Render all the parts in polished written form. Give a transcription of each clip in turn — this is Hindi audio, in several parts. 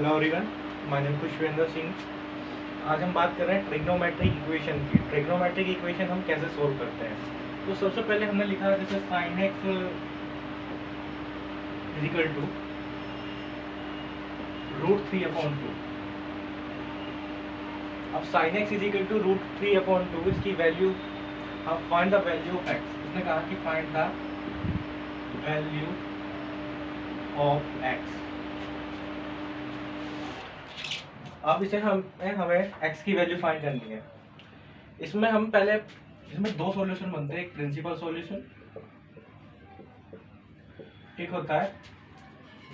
Hello everyone, my name Khushvendra Singh. आज हम बात कर रहे हैं ट्रिग्नोमेट्रिक इक्वेशन की। ट्रिग्नोमेट्रिक इक्वेशन हम कैसे सोल्व करते हैं। तो सबसे पहले हमने लिखा जैसे साइन एक्स इजिकल टू √3/2। अब साइन एक्स इजिकल टू √3/2 इसकी वैल्यू, हम find the value of x. उसने कहा कि find the value of x. अब इसे हमें x की वैल्यू फाइंड करनी है। इसमें हम पहले इसमें दो सॉल्यूशन बनते हैं, एक प्रिंसिपल सॉल्यूशन, एक होता है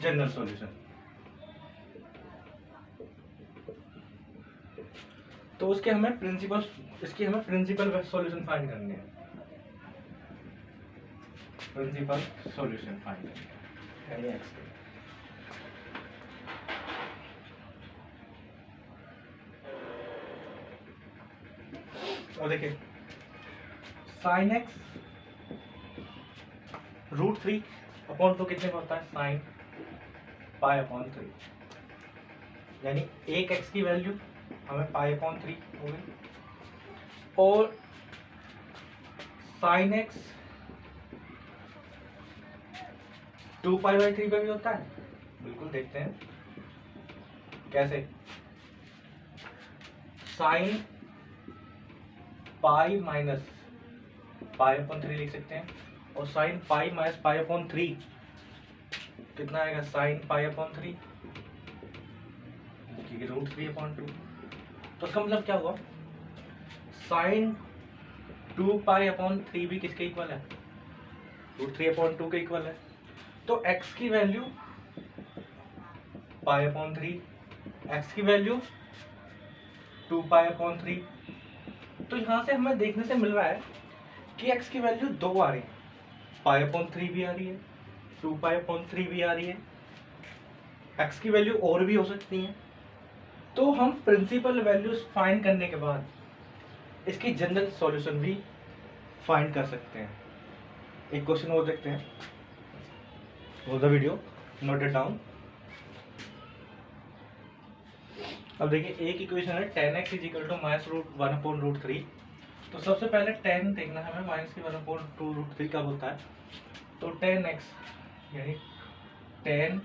जनरल सॉल्यूशन। तो इसके हमें प्रिंसिपल सॉल्यूशन फाइंड करनी है। प्रिंसिपल सॉल्यूशन फाइंड करनी है यानी x की। और देखिए साइन एक्स √3/2 कितने का होता है, साइन π/3, यानी एक x की वैल्यू हमें π/3 हो गई। और साइन एक्स 2π/3 पे भी होता है। बिल्कुल, देखते हैं कैसे। साइन पाई माइनस π/3 लिख सकते हैं, और साइन पाई माइनस π/3 कितना आएगा, साइन π/3 √3/2। तो इसका मतलब क्या हुआ, साइन 2π/3 भी किसके इक्वल है, √3/2 के इक्वल है। तो x की वैल्यू π/3, x की वैल्यू 2π/3। तो यहाँ से हमें देखने से मिल रहा है कि x की वैल्यू दो आ रही है, π/3 भी आ रही है, 2π/3 भी आ रही है। x की वैल्यू और भी हो सकती है। तो हम प्रिंसिपल वैल्यूज फाइंड करने के बाद इसकी जनरल सॉल्यूशन भी फाइंड कर सकते हैं। एक क्वेश्चन और देखते हैं, वो the video, note it down. अब देखिए एक इक्वेशन है tan x -1/√3। तो सबसे पहले tan देखना है हमें, माइनस की 1/√3 कब होता है। तो tan x यानी tan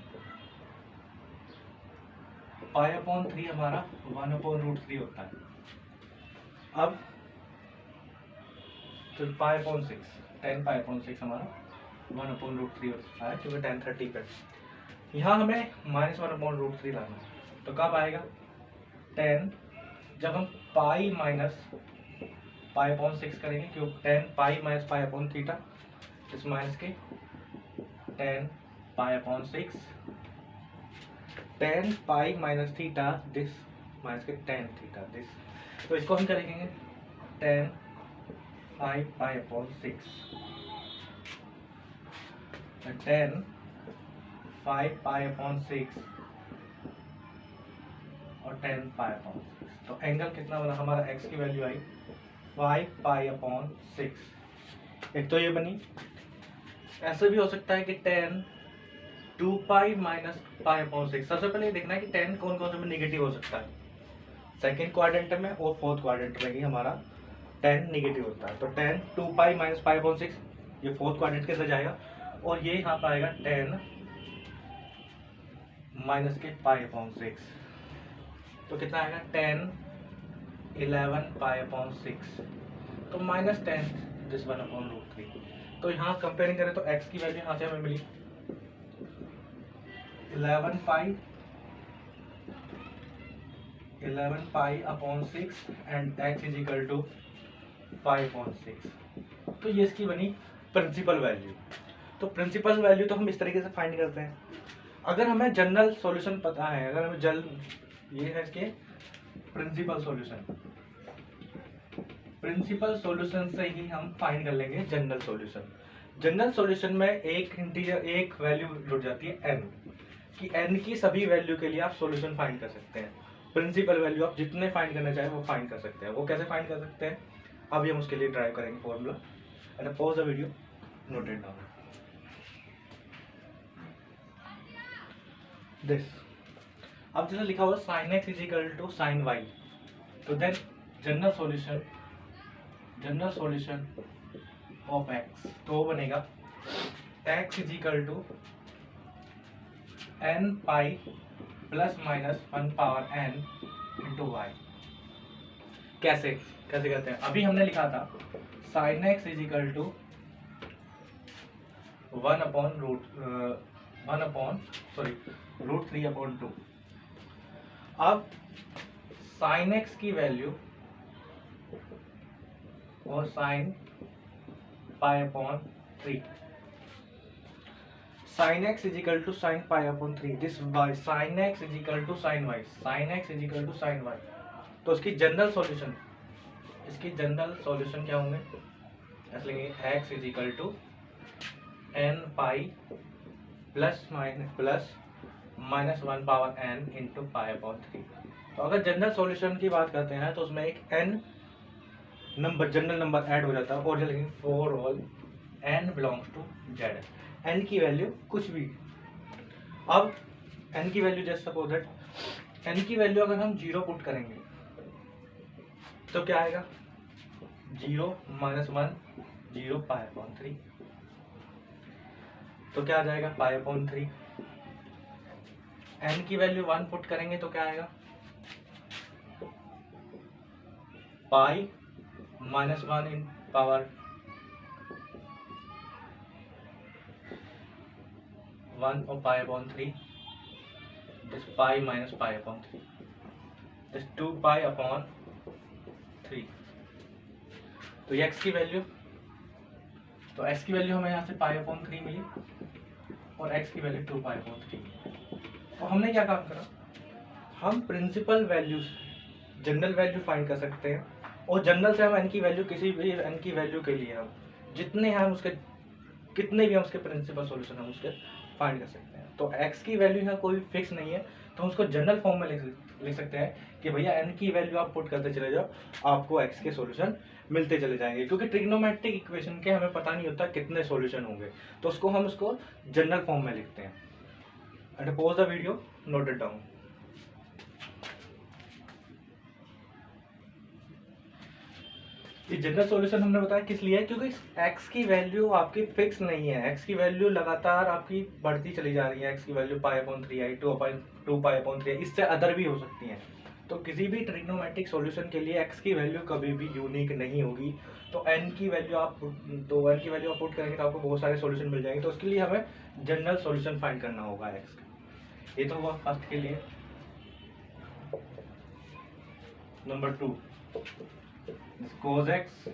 π/3 हमारा 1/√3 होता है। अब तो π/6, tan π/6 हमारा 1/√3 होता है, क्योंकि tan 30 पे। यहाँ हमें -1/√3 लाना है। तो कब आएगा tan, जब हम पाई माइनस π/6 करेंगे, क्योंकि tan पाई माइनस π/θ, इस माइनस के tan π/6, tan pi minus theta this, minus के tan थीटा दिस। तो इसको हम करेंगे tan 5π/6, tan 5π/6 और tan π/6। तो एंगल कितना बना हमारा, x की वैल्यू आई 5π/6। एक तो ये बनी। ऐसे भी हो सकता है कि tan 2π माइनस π/6। सबसे पहले देखना है कि tan कौन कौन से में निगेटिव हो सकता है। सेकेंड क्वाड्रेंट में और फोर्थ क्वाड्रेंट में ही हमारा tan निगेटिव होता है। तो tan 2π माइनस π/6 ये फोर्थ क्वाड्रेंट के अंदर जाएगा, और ये यहाँ पर आएगा tan माइनस के π/6। तो कितना आएगा tan 11π/6। तो -tan दिस 1/√3। तो यहाँ कंपेयरिंग करें तो x की वैल्यू यहाँ से हमें मिली 11π/6 and x is equal to 5/6। तो ये इसकी बनी प्रिंसिपल वैल्यू। तो प्रिंसिपल वैल्यू तो हम इस तरीके से फाइंड करते हैं। अगर हमें जनरल सॉल्यूशन पता है, अगर हमें ये है इसके प्रिंसिपल सॉल्यूशन से ही हम फाइंड कर लेंगे जनरल सॉल्यूशन। जनरल सॉल्यूशन में एक वैल्यू जुड़ जाती है n कि n की सभी वैल्यू के लिए आप सॉल्यूशन फाइंड कर सकते हैं। प्रिंसिपल वैल्यू आप जितने फाइंड करना चाहें वो फाइंड कर सकते हैं। वो कैसे फाइंड कर सकते हैं, अभी हम उसके लिए ड्राइव करेंगे formula. And pause the video, note it down this. अब जैसे लिखा हुआ sine x is equal to sine y, तो then general solution of x, तो वो बनेगा x is equal to n pi plus minus 1 power n into y. कैसे करते हैं? अभी हमने लिखा था sine x is equal to 1/√3/2। अब साइन एक्स की वैल्यू और sine pi upon 3, sign x is equal to sine pi upon 3, this y sine x is equal to sine y, sine x is equal to sine y. तो इसकी जनरल सॉल्यूशन क्या होंगे? इसलिए x is equal to n pi plus minus 1 power n into pi upon 3। तो अगर जनरल सॉल्यूशन की बात करते हैं तो उसमें एक एन जनरल नंबर ऐड हो जाता है और लिखेंगे for all n belongs to z, n की वैल्यू कुछ भी। अब एन की वैल्यू जैसे सपोज दैट एन की वैल्यू अगर हम 0 पुट करेंगे तो क्या आएगा? 0 -1 0 पाई अपॉन 3, तो क्या आ जाएगा? पाई अपॉन 3। एन की वैल्यू 1 पुट करेंगे तो क्या आएगा? पाई -1 इन पावर 1 और पाई upon 3, this pi minus pi upon 3, this 2 pi upon 3। तो ये एक्स की वैल्यू, तो एक्स की वैल्यू हमें यहाँ से पाई अपॉन 3 मिली और एक्स की वैल्यू 2 पाई अपॉन 3। तो हमने क्या काम करा? हम principal values general value find कर सकते हैं और जनरल से हम एन की वैल्यू किसी भी एन की वैल्यू के लिए हम जितने हम उसके कितने भी हम उसके प्रिंसिपल सॉल्यूशन हम उसके फाइंड कर सकते हैं। तो एक्स की वैल्यू यहाँ कोई फिक्स नहीं है, तो हम उसको जनरल फॉर्म में लिख सकते हैं कि भैया एन की वैल्यू आप पुट करते चले जाओ, आपको एक्स के सॉल्यूशन मिलते चले जाएंगे। क्योंकि ट्रिग्नोमेट्रिक इक्वेशन के हमें पता नहीं होता कितने सॉल्यूशन होंगे, तो उसको हम उसको जनरल फॉर्म में लिखते हैं। And pause the video, note it down. ये जनरल सॉल्यूशन हमने बताया किस लिए है? क्योंकि x की वैल्यू आपकी फिक्स नहीं है, x की वैल्यू लगातार आपकी बढ़ती चली जा रही है। x की वैल्यू पाई अपॉन 3 आई, 2 पाई अपॉन 3, इससे अदर भी हो सकती हैं। तो किसी भी ट्रिग्नोमेट्रिक सॉल्यूशन के लिए x की वैल्यू कभी भी यूनिक नहीं होगी। तो n की वैल्यू आप पुट करेंगे तो आपको बहुत सारे सॉल्यूशन मिल जाएंगे। तो उसके लिए हमें जनरल सॉल्यूशन फाइंड करना होगा x का। ये तो हुआ फर्स्ट के लिए। Number 2, cos x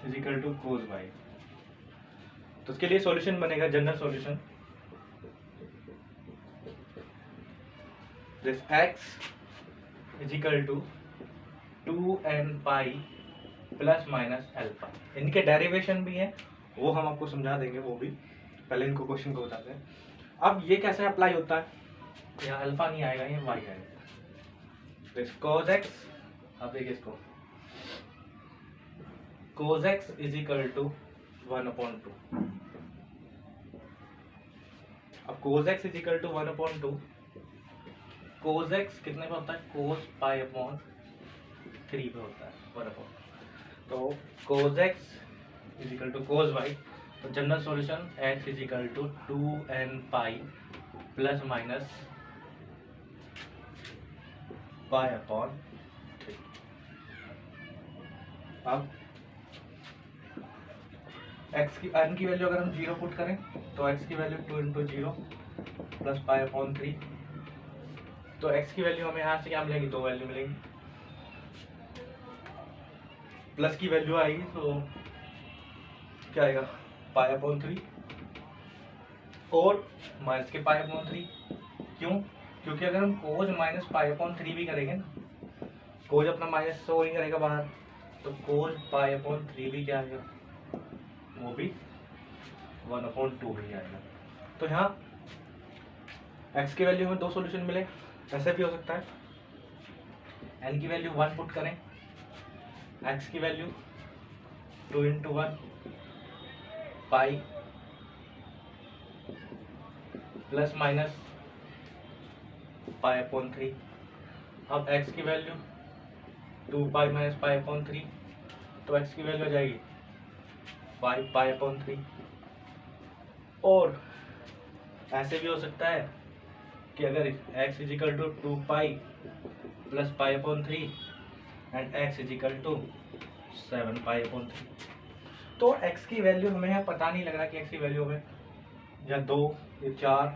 is equal to cos y। तो उसके लिए सॉल्यूशन बनेगा general solution, this x is equal to 2n pi plus minus alpha. इनके डेरिवेशन भी है, वो हम आपको समझा देंगे, वो भी पहले इनको क्वेश्चन को बताते हैं। अब ये कैसे अप्लाई होता है? यहाँ अल्फा नहीं आएगा, ये y आएगा। दिस cos x, अब देखिए इसको, cos x is equal to 1/2। अब cos x is equal to 1/2, cos x कितने पे होता है? cos पाई अपॉन 3 पे होता है 1/2। तो cos x is equal to cos y। तो general solution x is equal to 2n pi plus minus pi upon 3। अब x की n की वैल्यू अगर हम 0 पुट करें तो x की value 2 into 0 plus pi upon 3। तो x की वैल्यू हमें यहाँ से क्या मिलेगी? 2 वैल्यू मिलेगी। प्लस की वैल्यू आएगी तो क्या आएगा? पाई अपॉन 3 और माइनस के पाई अपॉन 3। क्यों? क्योंकि अगर हम कोज माइनस पाई अपॉन 3 भी करेंगे ना, कोज अपना माइनस शो नहीं करेगा बाहर, तो कोज पाई अपॉन 3 भी क्या आएगा? वो भी 1/2 ही आएगा। तो यहाँ x की वैल्यू में 2 सॉल्यूशन मिले। ऐसे भी हो सकता है n की वैल्यू 1 पुट करें, x की वैल्यू 2 इंटू 1 पाई प्लस माइनस पाई अपॉन 3। अब x की value 2 pi minus pi upon 3, तो x की वैल्यू आ जाएगी 5 पाई अपॉन 3। और ऐसे भी हो सकता है कि अगर x is equal to 2 pi plus pi upon 3 and x is equal to 7 pi upon 3, तो x की वैल्यू हमें यहाँ पता नहीं लग रहा कि x की वैल्यू हमें या 2 या 4,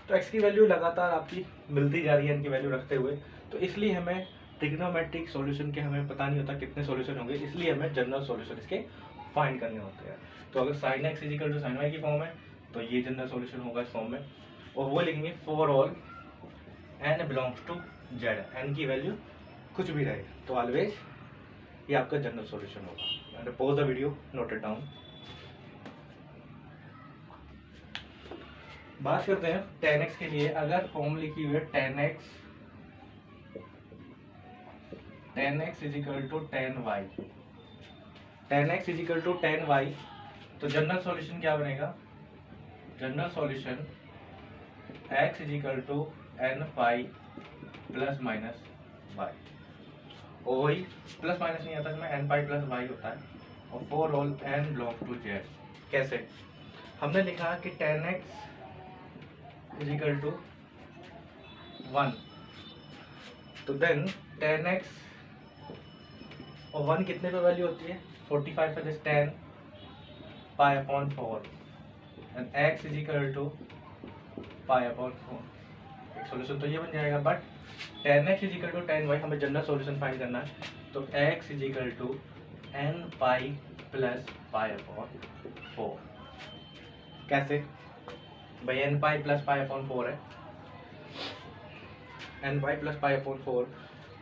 तो x की वैल्यू लगातार आपकी मिलती जा रही है इनकी वैल्यू रखते हुए, तो इसलिए हमें ट्रिग्नोमेट्रिक सॉल्यूशन के हमें पता नहीं होता कितने सॉल्यूशन होंगे, इसलिए हमें जनरल सॉल्यूशन इसके फाइंड करने होते हैं। तो अगर sine x is equal to sine y की फॉर्म है तो ये जनरल सॉल्यूशन होगा इस फॉर्म में, और वो लिखेंगे for all n belongs to z, n की वैल्यू कुछ भी रहे तो ऑलवेज ये आपका जनरल सॉल्यूशन होगा। And pause the video, note it down. बात करते हैं tan x के लिए। अगर फॉर्म लिखी हुई है tan x is equal to tan y, tan x is equal to tan y, तो जनरल सॉल्यूशन क्या बनेगा? General solution x is equal to n pi plus minus y, और वही प्लस माइनस नहीं आता इसमें, n पाई प्लस y होता है, और for all n belong to z। कैसे? हमने लिखा कि tan x इजिकल टू 1, तो देन tan x और 1 कितने पे वैल्यू होती है? 45 पे, this 10 pi upon 4 and x is equal to pi upon 4। एक सॉल्यूशन तो ये बन जाएगा, but tan x is equal to tan y हमें जनरल सॉल्यूशन फाइंड करना है, तो x is equal to n pi plus pi upon 4। कैसे भाई? n pi plus pi upon 4 है, n pi plus pi upon 4।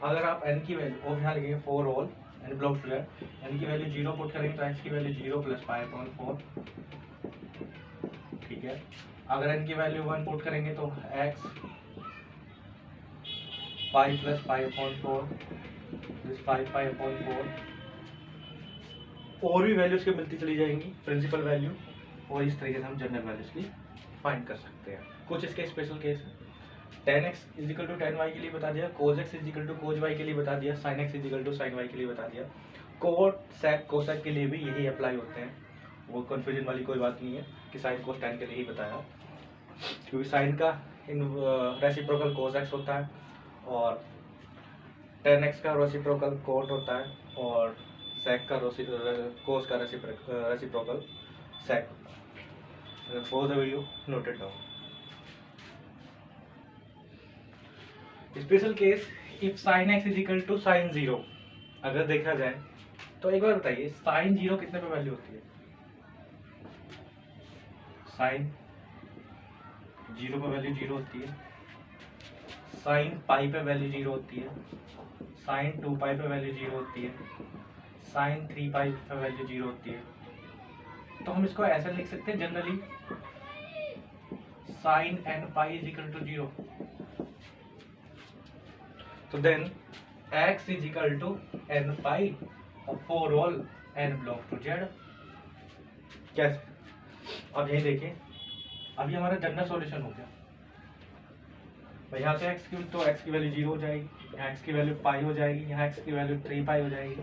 अगर आप n की वैल्यू, और यहाँ लिखेंगे for all n belongs to z, n की वैल्यू 0 पुट करेंगे तो x की वैल्यू 0 प्लस पाई अपॉन 4, ठीक है। अगर n की वैल्यू 1 पुट करेंगे तो x pi plus pi upon 4, this 5 pi upon 4। और भी वैल्यूज की मिलती चली जाएंगी, प्रिंसिपल वैल्यू, और इस तरीके से हम जनरल वैल्यूज की फाइंड कर सकते हैं। कुछ इसके स्पेशल केस है। tan x is equal to tan y के लिए बता दिया, cos x is equal to cos y के लिए बता दिया, sin x is equal to sin y के लिए बता दिया, cot sec cosec के लिए भी यही अप्लाई होते हैं। वो कन्फ्यूजन वाली कोई बात नहीं है कि sin cos tan के लिए ही बताया, क्योंकि sin का रेसिप्रोकल cos x होता है, और tan x का रेसिप्रोकल cot होता है, और sec का cos का रेसिप्रोकल sec होता है। For the video, note it down. Special case, if sine x is equal to sine 0, अगर देखा जाए तो एक बार बताइए साइन 0 कितने पे वैल्यू होती है? साइन 0 पे वैल्यू 0 होती है, साइन पाई पे वैल्यू 0 होती है, साइन 2 पाई पे वैल्यू 0 होती है, साइन 3 पाई पे वैल्यू 0 होती है। तो हम इसको ऐसा लिख सकते हैं generally, sine n pi is equal to 0, तो then x is equal to n pi और for all n belong to z। कैसे? अब यही देखिए, अभी हमारा जनरल सॉल्यूशन हो गया भाई। यहाँ से x की, तो x की वैल्यू 0 हो जाएगी, यहाँ x की वैल्यू पाई हो जाएगी, यहाँ x की वैल्यू 3 पाई हो जाएगी।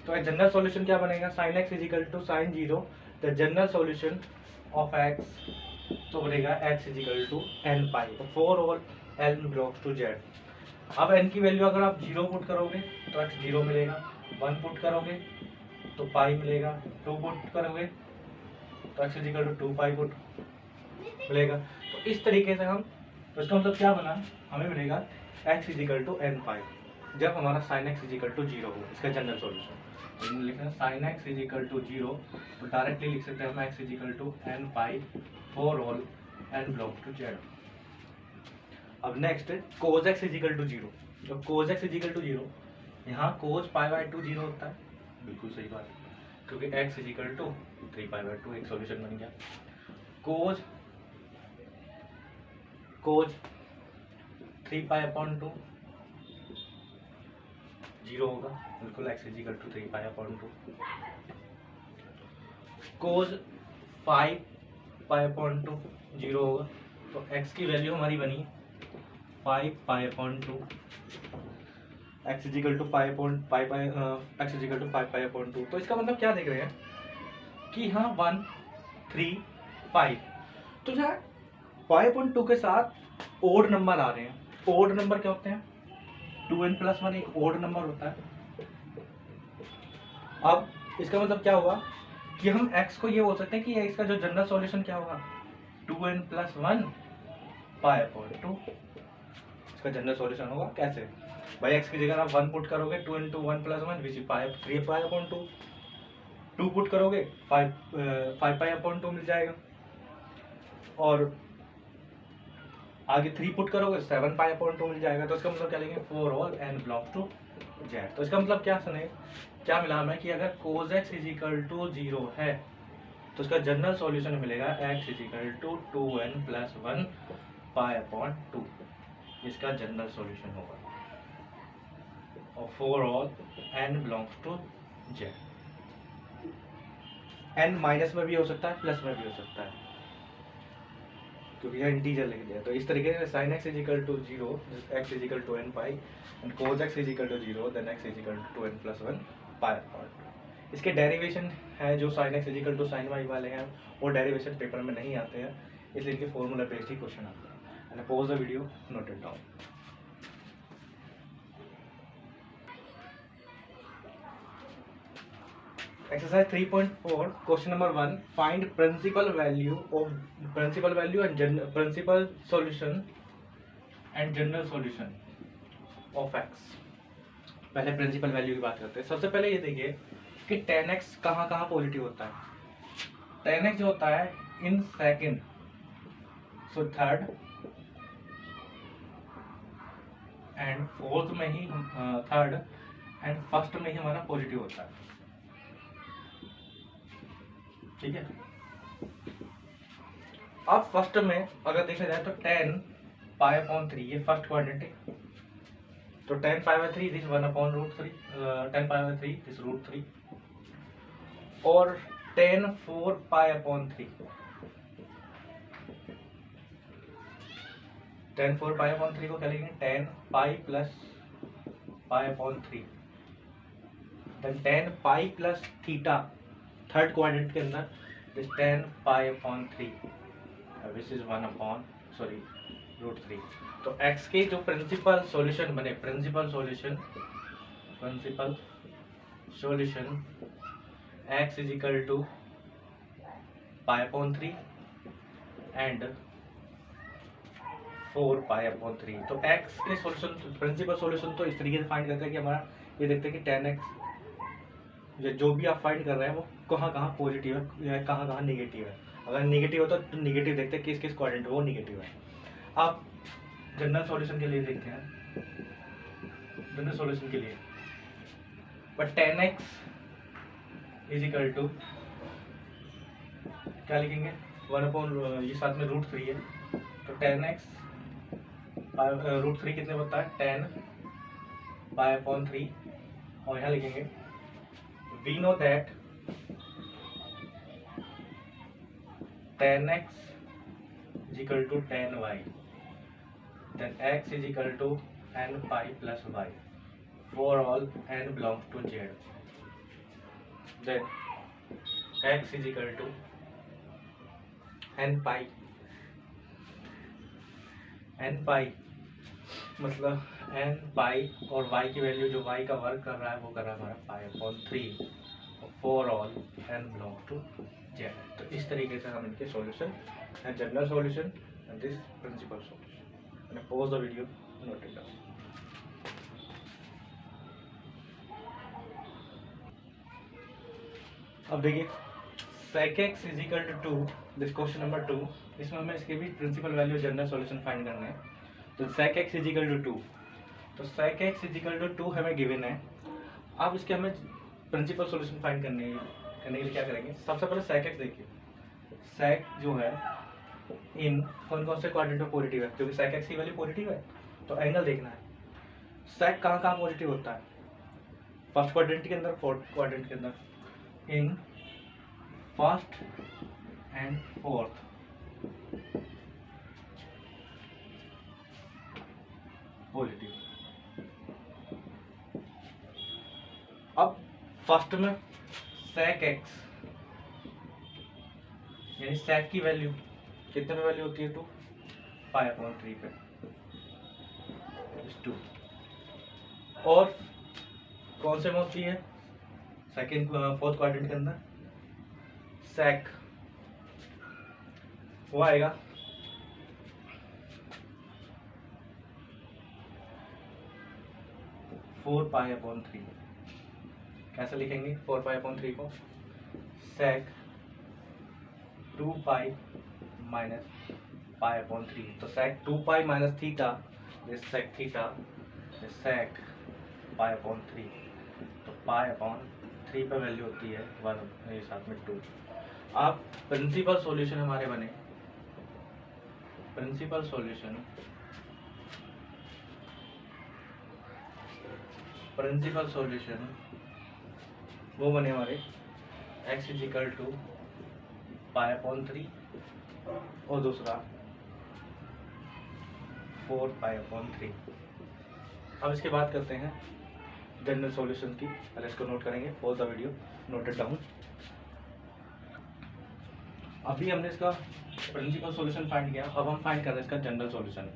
तो जनरल सॉल्यूशन क्या बनेगा? Sine x is equal to sine 0, the general solution of x तो बनेगा x is equal to n pi for all n belongs to z। अब n की वैल्यू अगर आप 0 पुट करोगे तो x 0 मिलेगा, 1 पुट करोगे तो पाई मिलेगा, 2 पुट करोगे तो x is equal to 2 pi put मिलेगा। तो इस तरीके से हम, तो इसका मतलब क्या बना? हमें मिलेगा x is equal to n pi जब हमारा sine x is equal to 0 हो। इसका जनरल सॉल्यूशन लिखना sine x is equal to 0, तो डायरेक्टली लिख सकते हैं हम x is equal to n pi for all n belongs to z। अब next cos x is equal to 0, तो cos x is equal to 0, यहाँ cos पाई बाय 2 0 होता है, बिल्कुल सही बात है, क्योंकि x is equal to 3 pi by 2 एक सॉल्यूशन बन गया। cos 3 पाई अपॉन 2 0 होगा, बिल्कुल x is equal to 3 pi upon 2। cos 5 pi upon 2 0 होगा, तो x की वैल्यू हमारी बनी 5 pi upon 2, x is equal to 5 pi pi x is equal to 5 pi upon 2। तो इसका मतलब क्या देख रहे हैं कि हाँ 1 3 5, तो यार पाई अपॉन 2 के साथ ओड नंबर आ रहे हैं। ओड नंबर क्या होते हैं? 2n प्लस 1 एक ओड नंबर होता है। अब इसका मतलब क्या होगा कि हम x को ये बोल सकते हैं कि इसका जो जनरल सॉल्यूशन क्या होगा, 2n प्लस 1 पाई अपॉन 2 इसका जनरल सॉल्यूशन होगा। कैसे भाई? x की जगह आप 1 पुट करोगे, 2 into 1 plus 1 which is 3 pi upon 2, 2 put करोगे 5 पाई अपॉन 2 मिल जाएगा, और आगे 3 पुट करोगे 7 पाई अपॉन 2 मिल जाएगा। तो इसका मतलब क्या लेंगे? For all n belongs to z। तो इसका मतलब क्या सुने, क्या मिला हमें कि अगर cos x is equal to 0 है तो इसका जनरल सॉल्यूशन मिलेगा x is equal to 2n plus 1 pi upon 2, इसका जनरल सॉल्यूशन होगा। और for all n belongs to z। n minus में भी हो सकता है, प्लस में भी हो सकता है, क्योंकि यह इंटीजर लिख दिया। तो इस तरीके से sin x is equal to 0, x is equal to n pi, and cos x is equal to 0, then x is equal to 2n plus 1 pi upon 2। इसके डेरिवेशन है जो sin x is equal to sin y वाले हैं, वो डेरिवेशन पेपर में नहीं आते हैं, इसलिए इनके फॉर्मूला बेस्ड ही क्वेश्चन आते हैं। And pause the video, note it down. Exercise 3.4, question number 1, find principal value and principal solution and general solution of x। पहले प्रिंसिपल वैल्यू की बात करते हैं। सबसे पहले ये देखिए कि tan x कहाँ कहाँ पॉजिटिव होता है। tan x जो होता है in second, so third and fourth में ही, थर्ड एंड फर्स्ट में ही हमारा पॉजिटिव होता है, ठीक है। अब फर्स्ट में अगर देखा जाए तो tan पाई अपॉन 3 ये फर्स्ट क्वाड्रेंट है, तो tan pi by 3 this 1 upon root 3, tan pi by 3 this root 3, और tan 4 pi upon 3, tan 4 pi upon 3 को क्या लिखेंगे? tan pi plus pi upon 3, then tan pi plus theta third quadrant के अंदर this tan pi upon 3 which is 1 upon root 3। तो x के जो प्रिंसिपल सॉल्यूशन बने, principal solution x is equal to pi upon 3 and 4 pi upon 3। तो x के सॉल्यूशन, प्रिंसिपल सॉल्यूशन तो इस तरीके से फाइंड करते हैं कि हमारा ये देखते हैं कि tan x जो भी आप फाइंड कर रहे हैं वो कहाँ कहाँ पॉजिटिव है या कहाँ कहाँ निगेटिव है। अगर निगेटिव हो तो निगेटिव देखते हैं, किस किस क्वाड्रेंट वो निगेटिव है। आप जनरल सॉल्यूशन के लिए देखते हैं, जनरल सॉल्यूशन के लिए but tan x is equal to क्या लिखेंगे? 1 अपॉन, ये साथ में रूट 3 है, तो tan x रूट 3 कितने होता है? tan पाई अपॉन 3, और यहाँ लिखेंगे we know that tan x is equal to tan y, then x is equal to n pi plus y for all n belongs to z, then x is equal to n pi मतलब n पाई और y की वैल्यू जो y का वर्क कर रहा है वो कर रहा है हमारा pi upon 3 for all n belong to z। तो इस तरीके से हम इनके solution and general solution and this principal solution. And pause the video, note it down. अब देखिए sec x is equal to 2, this question number 2, इसमें हमें इसके भी principal value general solution find करना है। तो sec x is equal to 2, तो sec x is equal to 2 हमें गिवन है। अब इसके हमें प्रिंसिपल सॉल्यूशन फाइंड करने के लिए क्या करेंगे? सबसे पहले sec x देखिए, sec जो है इन कौन कौन से क्वाड्रेंट में पॉजिटिव है, क्योंकि sec x की वैल्यू पॉजिटिव है तो एंगल देखना है। sec कहाँ कहाँ पॉजिटिव होता है? फर्स्ट क्वाड्रेंट के अंदर, फोर्थ क्वाड्रेंट के अंदर, in first and fourth. Positive. अब फर्स्ट में sec x यानी sec की वैल्यू कितने पे वैल्यू होती है 2 π/3 पे 2। और कौन से में होती है सेकेंड फोर्थ क्वाड्रेंट के अंदर sec वो आएगा 4π/3। कैसे लिखेंगे 4π/3 को sec 2π माइनस π/3। तो sec 2π minus theta this sec theta this sec π/3। तो π/3 पे वैल्यू होती है 1 साथ में 2। अब प्रिंसिपल सॉल्यूशन हमारे बने, प्रिंसिपल सॉल्यूशन वो बने हमारे x इज इक्वल टू π/3 और दूसरा 4π/3। अब इसके बाद करते हैं जनरल सॉल्यूशन की। पहले इसको नोट करेंगे, pause the video, note it down. अभी हमने इसका प्रिंसिपल सॉल्यूशन फाइंड किया, अब हम फाइंड कर रहे हैं इसका general solution.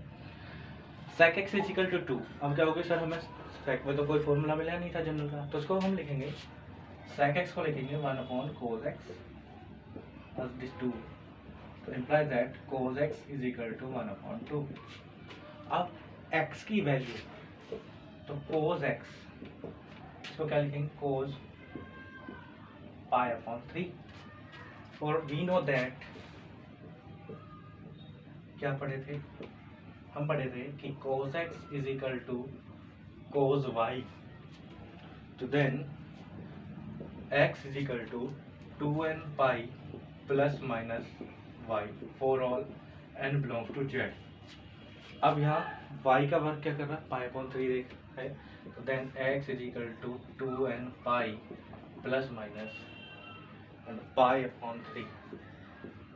sec x is equal to 2। अब क्या होगा सर, हमें sec में तो कोई फॉर्मूला मिला नहीं था जनरल का, तो इसको हम लिखेंगे sec x को लिखेंगे 1/cos x प्लस दिस 2 तो imply that cos x is equal to 1/2। अब x की वैल्यू तो cos x, इसको क्या लिखेंगे cos π/3। और वी नो दैट, क्या पढ़े थे हम, पढ़े थे कि cos x is equal to cos y। तो then x is equal to 2n pi plus minus y for all n belong to z। अब यहाँ y का वर्ग क्या कर रहा है π/3 है, तो then x is equal to 2n pi plus minus π/3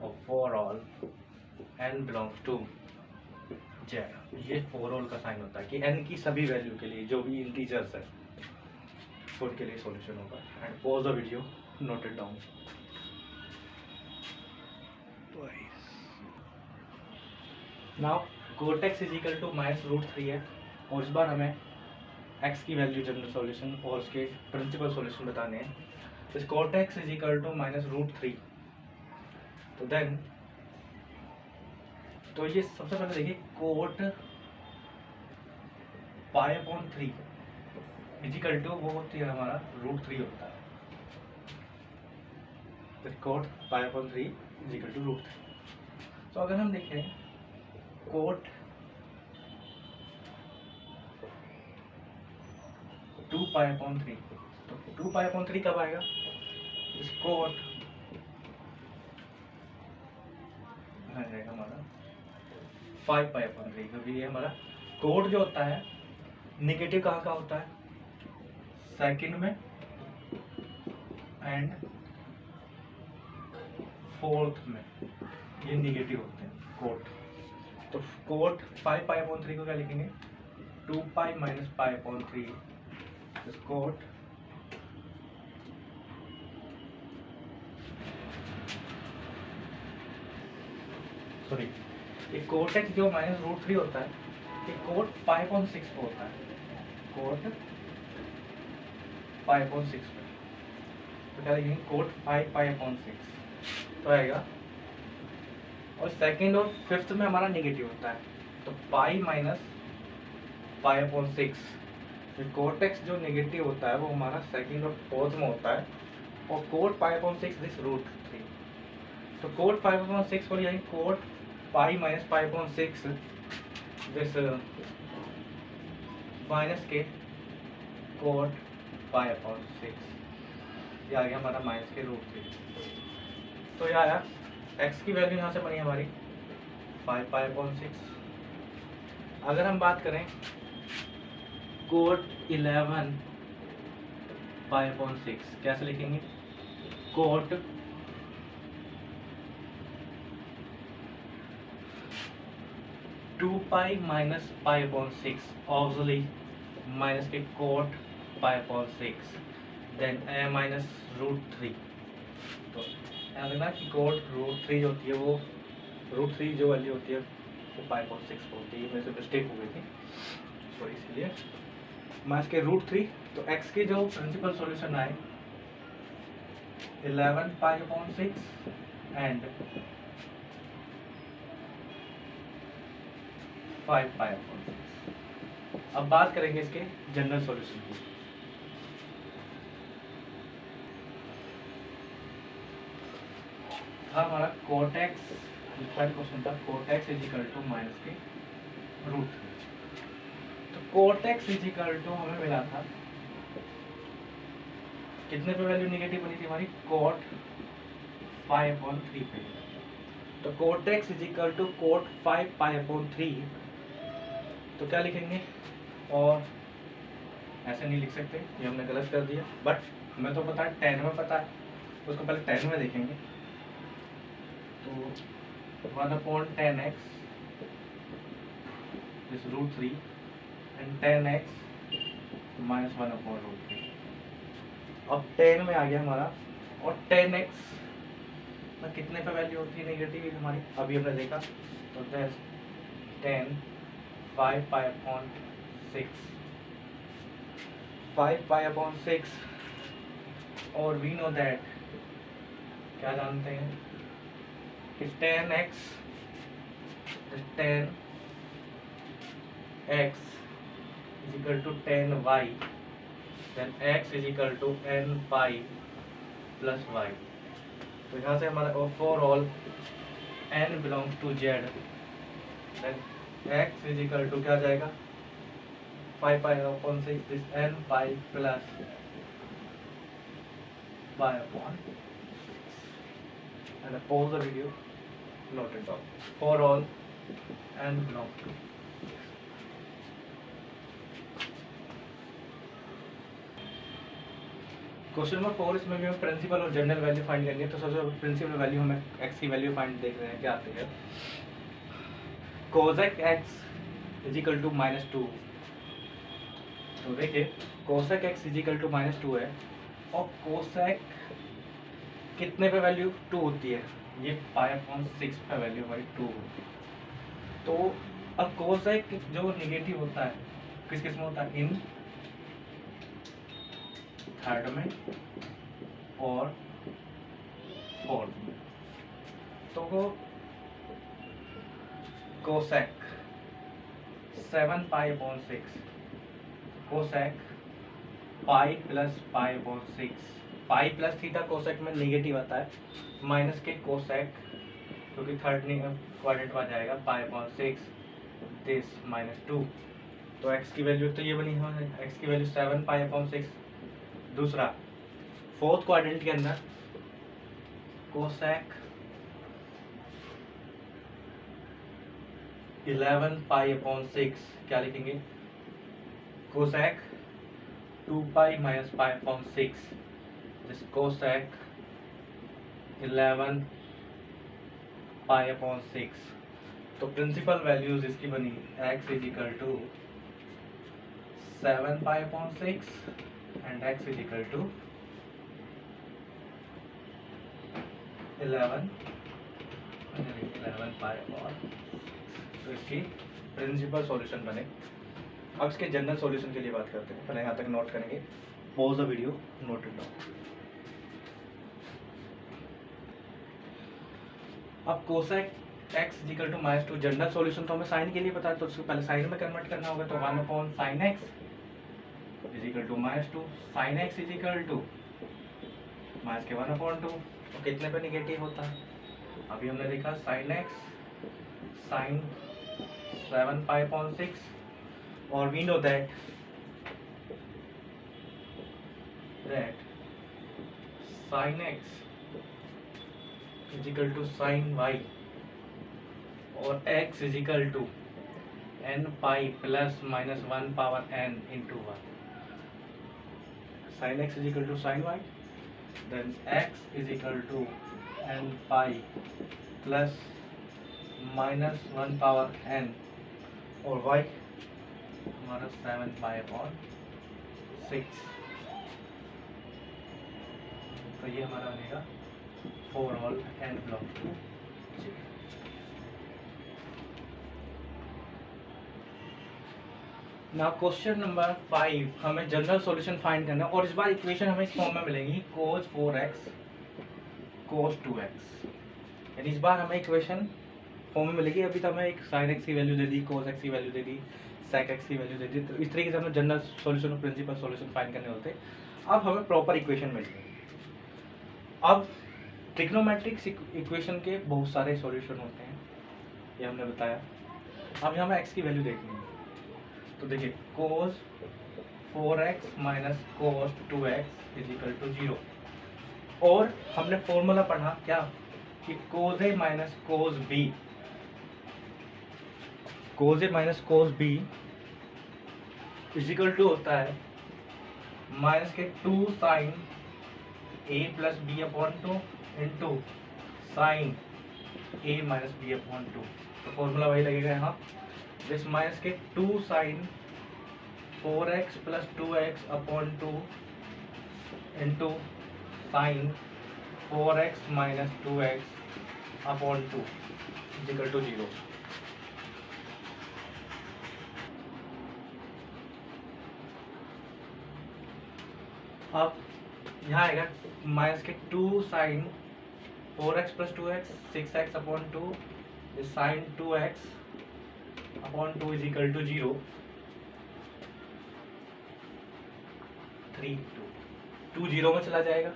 और for all n belongs to z। ये फॉर ऑल का साइन होता है कि n की सभी वैल्यू के लिए जो भी इंटीजर्स है उनके लिए सॉल्यूशन होगा। And pause the video, note it down. Now cot x is equal to -√3 है, और इस बार हमें x की वैल्यू जनरल सॉल्यूशन और उसके प्रिंसिपल सॉल्यूशन बताने हैं। इस cot x is equal to -√3। तो देन तो ये सबसे पहले देखिए cot π/3 इज इक्वल टू वो होती है हमारा √3 होता है। तो cot π/3 इज इक्वल टू √3। तो अगर हम देखें cot 2π/3, तो 2π/3 कब आएगा, इस cot जाएगा हमारा 5π/3, क्योंकि ये हमारा cot जो होता है निगेटिव कहाँ का होता है, सेकंड में एंड फोर्थ में, ये निगेटिव होते हैं cot। तो cot 5π/3 को क्या लिखेंगे 2π माइनस π/3 cot सॉरी ये cot x जो -√3 होता है, ये cot 5/6 पे होता है, cot 5/6 पे। तो क्या लिखेंगे cot 5π/6 तो आएगा। और सेकंड और फिफ्थ में हमारा नेगेटिव होता है, तो पाई माइनस π/6। तो cot x जो नेगेटिव होता है वो हमारा सेकंड और फोर्थ में होता है, और cot π/6 दिस √3। तो cot 5/6 को लिखेंगे cot pi minus π/6 this minus के cot π/6, ये आ गया हमारा माइनस के √3। तो ये आया x की वैल्यू यहाँ से बनी हमारी 5π/6। अगर हम बात करें cot 11π/6 कैसे लिखेंगे, cot 2 pi minus pi upon 6 obviously minus के कोट पाई अपॉन 6 देन ए माइनस रूट 3। तो याद रखना कि कोट रूट 3 जो होती है वो रूट 3 जो वैल्यू होती है वो पाई अपॉन 6 होती है। मेरे से मिस्टेक हो गई थी सॉरी, इसलिए माइनस के रूट 3। तो एक्स की जो प्रिंसिपल सॉल्यूशन आए 11 pi upon 6 and 5 pi upon 6। अब बात करेंगे इसके जनरल सॉल्यूशन की। था हमारा कोट एक्स, क्वेश्चन था cot x is equal to minus के रूट 3। तो cot x is equal to हमें मिला था कितने पे वैल्यू निगेटिव बनी थी हमारी कोट 5 अपॉन 3 पे। तो cot x is equal to cot 5 pi upon 3। तो क्या लिखेंगे, और ऐसे नहीं लिख सकते, ये हमने गलत कर दिया, बट हमें तो पता है 10 में पता है, तो उसको पहले 10 में देखेंगे। तो 1 upon 10x is root 3 and 10x minus 1 upon root 3। अब 10 में आ गया हमारा, और 10x में कितने पे वैल्यू होती है नेगेटिव हमारी, अभी हमने देखा। तो 10 5 पाई अपॉन 6 5 पाई अपॉन 6, और वी नो दैट, क्या जानते हैं कि 10x is equal to 10y, then x is equal to n pi plus y। तो यहाँ से हमारा for all n belongs to z, then x is equal to क्या जाएगा 5 pi upon 6 this n pi plus y upon 6। and I pause the video, note it down, for all n belong to। Question number 4, इसमें भी हम प्रिंसिपल और जनरल वैल्यू फाइंड करेंगे। तो सबसे प्रिंसिपल वैल्यू हमें x की वैल्यू फाइंड देख रहे हैं क्या आती है। Cosec x is equal to -2। तो देखिए cosec x is equal to -2 है, और कोसेक कितने पे वैल्यू 2 होती है, ये पाई अपॉन 6 पे वैल्यू हमारी 2 होती है। तो अब कोसेक जो निगेटिव होता है किस किस में होता है, इन थर्ड में और फोर्थ में। तो वो कोसेक 7 पाई अपॉन 6, कोसेक पाई प्लस पाई अपॉन 6, पाई प्लस थीटा कोसेक में नेगेटिव आता है, माइनस के कोसेक क्योंकि थर्ड क्वाड्रेंट में आ जाएगा पाई अपॉन 6 दिस -2। तो x की वैल्यू तो ये बनी है, x की वैल्यू 7 पाई अपॉन 6। दूसरा फोर्थ क्वाड्रेंट के अंदर कोसेक 11 पाई अपॉन 6, क्या लिखेंगे cosec 2 pi minus pi upon 6 this cosec 11 pi upon 6। तो प्रिंसिपल वैल्यूज इसकी बनी x is equal to 7 pi upon 6 and x is equal to 11 pi और। तो इसकी प्रिंसिपल सॉल्यूशन बने। अब इसके जनरल सॉल्यूशन के लिए बात करते हैं, पहले यहाँ तक नोट करेंगे, pause the video, note it down. अब cosec x is equal to -2, general solution तो हमें साइन के लिए पता है, तो उसको पहले साइन में कन्वर्ट करना होगा। तो 1 upon sine x is equal to -2, sine x is equal to minus के 1 अपॉन 2। तो कितने पे निगेटिव होता है, अभी हमने देखा sine x sine 7 pi upon 6, और we know that sine x is equal to sine y, और x is equal to n pi plus minus 1 power n into 1। sin x is equal to sin y, then x is equal to n pi plus minus 1 power n और y हमारा 7π/6। तो ये हमारा बनेगा for all n belong to j। Now question number 5, हमें जनरल सॉल्यूशन फाइंड करना है और इस बार इक्वेशन हमें इस फॉर्म में मिलेंगी cos 4x cos 2x, यानी इस बार हमें इक्वेशन फॉर्म में मिलेगी। अभी तो हमें एक sin x की वैल्यू दे दी, cos x की वैल्यू दे दी, sec x की वैल्यू दे दी, तो इस तरीके से हमें जनरल सॉल्यूशन और प्रिंसिपल सॉल्यूशन फाइंड करने होते हैं। अब हमें प्रॉपर इक्वेशन मिल गई। अब ट्रिग्नोमेट्रिक्स इक्वेशन के बहुत सारे सॉल्यूशन होते हैं, ये हमने बताया। अब यहाँ हमें x की वैल्यू देखनी है, तो देखिए cos 4x minus cos 2x is equal to 0। और हमने फॉर्मूला पढ़ा क्या कि cos a minus cos b, cos a minus cos b is equal to होता है माइनस के 2 sine a plus B upon 2 into sine a minus B upon 2। तो फॉर्मूला वही लगेगा यहाँ, दिस माइनस के 2 sine 4x plus 2x upon 2 into sine 4x minus 2x upon 2 equal to 0। अब यहाँ आएगा माइनस के 2 sine 4x plus 2x 6x upon 2 sine 2x upon 2 is equal to 0। 3 2 0 में चला जाएगा,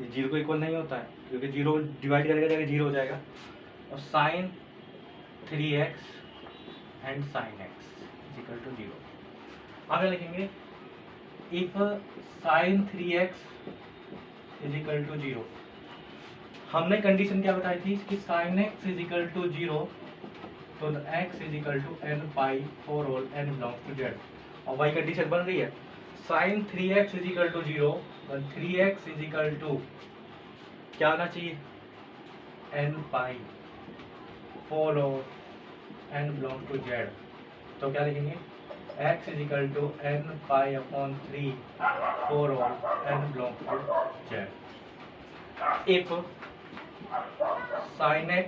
ये 0 को इक्वल नहीं होता है क्योंकि 0 डिवाइड करेगा जाएगा 0 हो जाएगा। और sine 3x and sine x is equal to 0। आगे लिखेंगे if sine 3x is equal to 0। हमने कंडीशन क्या बताई थी कि sine x is equal to 0, तो x is equal to n pi for all n belongs to z। और y कंडीशन बन रही है sine 3x is equal to 0, 3x is equal to क्या आना चाहिए n pi for all n belongs to z। तो क्या लिखेंगे x is equal to n pi upon 3 for all n belongs to z। If sin x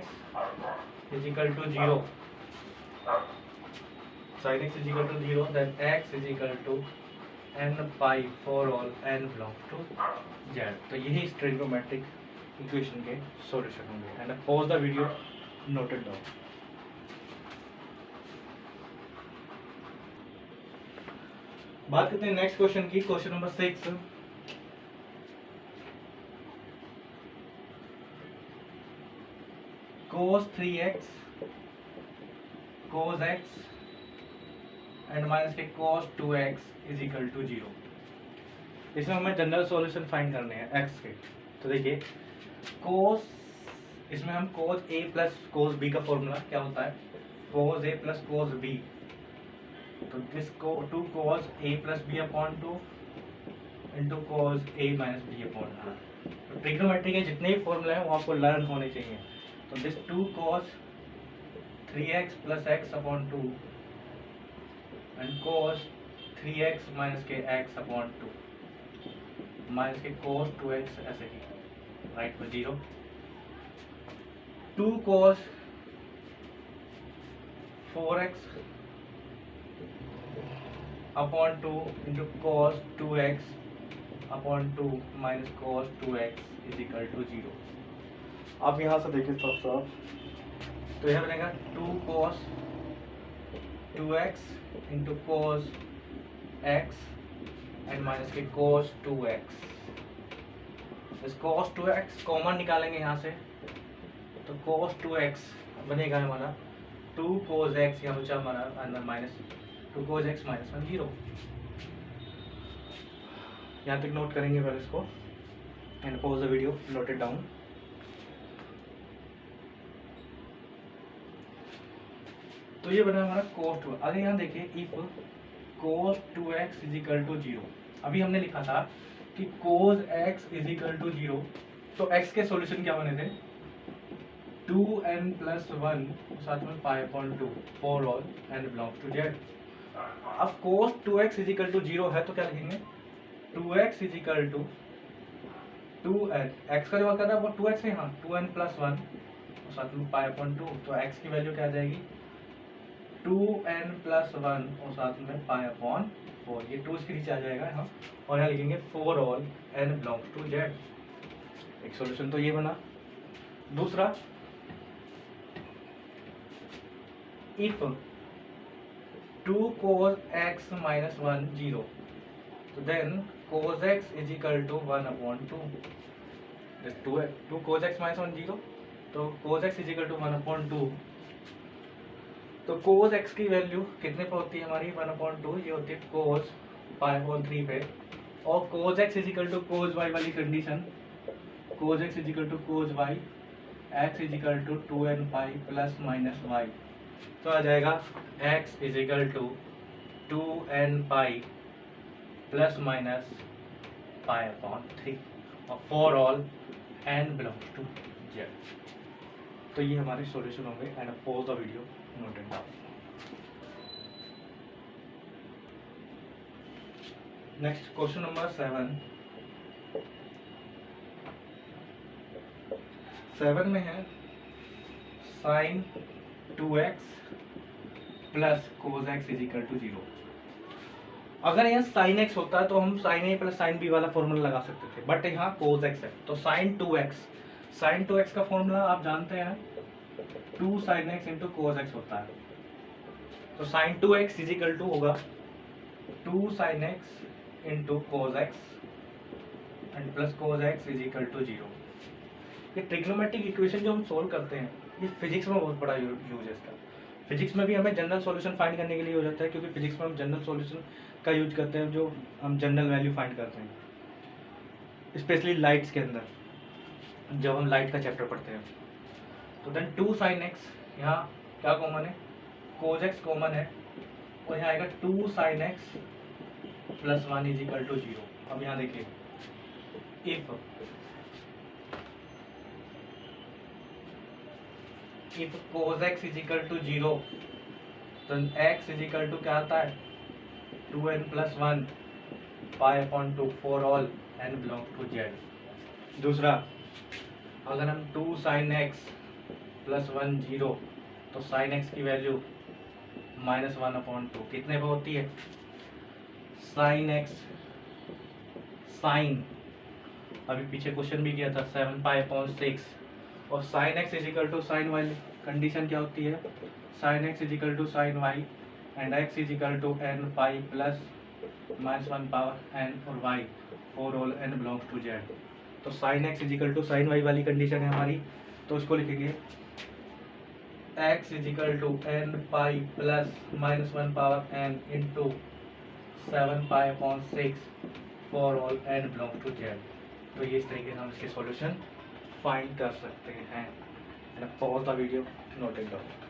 is equal to 0, sin x is equal to 0, then x is equal to n pi for all n belongs to z। तो यही ट्रिग्नोमेट्रिक इक्वेशन के सॉल्यूशन होंगे। And pause the video, note it down. बात करते हैं नेक्स्ट क्वेश्चन की, question number 6। cos 3x cos x and minus के cos 2x is equal to 0। इसमें हमें जनरल सॉल्यूशन फाइंड करने हैं x के। तो देखिए cos, इसमें हम cos a plus cos b का फॉर्मूला क्या होता है cos a plus cos b, तो दिस को 2 cos a plus b upon 2 into cos a minus b upon 2। तो ट्रिग्नोमेट्री के जितने भी फॉर्मूले हैं वो आपको लर्न होने चाहिए। तो this 2 cos 3x plus x upon 2 and cos 3x minus के x अपॉन 2 माइनस के cos 2x ऐसे ही राइट पर 0। 2 cos 4x upon 2 into cos 2x upon 2 minus cos 2x is equal to 0। आप यहाँ से देखिए साफ, तो यह बनेगा 2 cos 2x into cos x and minus के cos 2x। इस cos 2x कॉमन निकालेंगे यहाँ से, तो cos 2x बनेगा हमारा 2 cos x, यहाँ बचा हमारा अंदर माइनस 2 cos x माइनस 1 0। यहाँ तक नोट करेंगे फिर इसको and pause the video, note it down. तो ये बना हमारा cos 2। अगर यहाँ देखिए if cos 2x is equal to 0, अभी हमने लिखा था कि cos x is equal to 0, तो x के सॉल्यूशन क्या बने थे 2n+1 साथ में pi upon 2 for all n belongs to z। अब cos 2x is equal to 0 है तो क्या लिखेंगे 2x is equal to 2n, x का जो आता है वो 2x है, हाँ 2n+1 साथ में पाई अपॉन 2, तो x की वैल्यू क्या आ जाएगी 2n+1 और साथ में पाई अपॉन 4, ये 2 इसके नीचे आ जाएगा हाँ, और यहाँ लिखेंगे for all n belongs to z। एक सॉल्यूशन तो ये बना। दूसरा, इफ 2 cos x minus 1 0, तो then cos x is equal to 1/2। 2 cos x minus 1 0, तो cos x is equal to 1/2। तो cos x की वैल्यू कितने पे होती है हमारी 1/2, ये होती है cos π/3 पे, और cos x is equal to cos y वाली condition, cos x is equal to cos y, x is equal to 2n pi plus minus y, तो आ जाएगा x is equal to 2n pi plus minus pi upon 3 और for all n belongs to z। तो ये हमारे सॉल्यूशन होंगे and pause the video, note it down. Next question number 7 में है sin 2x plus cos x is equal to 0। अगर यहाँ sin x होता तो हम sin a plus sin b वाला फॉर्मूला लगा सकते थे, बट यहाँ cos x है तो sin 2x का फॉर्मूला आप जानते हैं 2 sin x into cos x होता है, तो sin 2x is equal to होगा 2 sin x into cos x and plus cos x is equal to 0। ये ट्रिग्नोमेट्रिक इक्वेशन जो हम सोल्व करते हैं ये फिजिक्स में बहुत बड़ा यूज है इसका। फिजिक्स में भी हमें जनरल सॉल्यूशन फाइंड करने के लिए हो जाता है, क्योंकि फिजिक्स में हम जनरल सॉल्यूशन का यूज करते हैं, जो हम जनरल वैल्यू फाइंड करते हैं, स्पेशली लाइट्स के अंदर जब हम लाइट का चैप्टर पढ़ते हैं। तो देन 2 sin x, यहाँ क्या कॉमन है cos x कॉमन है, और यहाँ आएगा 2 sin x plus 1 is equal to 0। अब यहाँ देखिए if cos x is equal to 0, तो x is equal to क्या आता है 2n+1 pi upon 2 for all n belongs to z। दूसरा, अगर हम 2 sin x प्लस 1 0, तो sin x की वैल्यू -1/2 कितने पे होती है sin x sin, अभी पीछे क्वेश्चन भी किया था 7 π/6, और sin x is equal to sin y condition क्या होती है sin x is equal to sin y and x is equal to n pi plus -1 power n और y for all n belongs to z। तो sin x is equal to sin y वाली कंडीशन है हमारी, तो इसको लिखेंगे x is equal to n pi plus -1 power n into 7 π/6 for all n belongs to z। तो ये इस तरीके से हम इसके सॉल्यूशन फाइंड कर सकते हैं। Pause the video, note it down.